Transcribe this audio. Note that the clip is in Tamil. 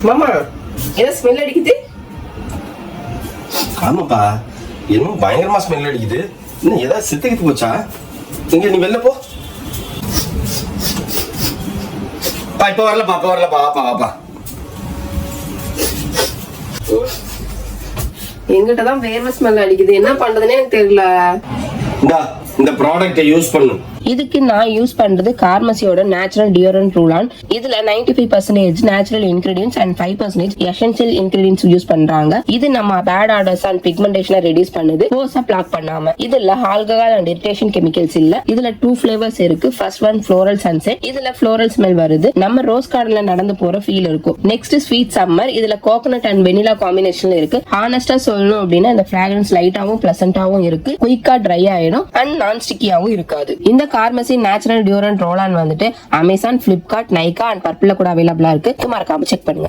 மாமா ஏதோ ஸ்மெல் அடிக்குது. ஆமாப்பா, என்னமோ பயங்கரமா ஸ்மெல் அடிக்குது. இன்னும் ஏதாவது செத்துக்கிட்டு போச்சா? இங்க நீ வெளில போ. இப்ப வரலப்பா, வாப்பா வாப்பா. எங்கிட்டதான் வேர்வை ஸ்மெல் அடிக்குது, என்ன பண்றதுன்னே எனக்கு தெரியல. இந்த ப்ராடக்ட்டை யூஸ் பண்ணு. இதுக்கு நான் யூஸ் பண்றது கார்மசியோட நேச்சுரல் டியோரண்ட் ரூல் ஆன். இதுல 95% natural ingredients and 5% essential ingredients use பண்றாங்க. இது நம்ம பேட் ஆர்டர்ஸ் அண்ட் பிக்மெண்டேஷனை ரெடியூஸ் பண்ணுது, போர்ஸை பிளாக் பண்ணாம. இதுல ஆல்கஹால் அண்ட் இரிட்டேஷன் கெமிக்கல்ஸ் இல்ல. இதுல 2 ஃபிளேவர்ஸ் இருக்கு. First one floral sunset. இதுல ஃப்ளோரல் ஸ்மெல் வருது, நம்ம ரோஸ் கார்டன்ல நடந்து போற ஃபீல் இருக்கும். Next sweet summer. இதுல கோகனட் அண்ட் வெனிலா காம்பினேஷன் இருக்கு. ஹானஸ்டா சொல்லணும் அப்படின்னா இந்த ஃபிராக்ரன்ஸ் லைட்டாவும் பிளசன்டாவும் இருக்கு. குயிக்கா ட்ரை ஆயிடும் அண்ட் நான் ஸ்டிக்கியாவும் இருக்காது. இந்த கார்மசி நேச்சுரல் டியோரண்ட் ரோல் ஆன் வந்துட்டு அமேசான், பிளிப்கார்ட், நைகா அண்ட் பர்பிள்ல கூட அவைலபிளா இருக்கு. மறக்காம செக் பண்ணுங்க.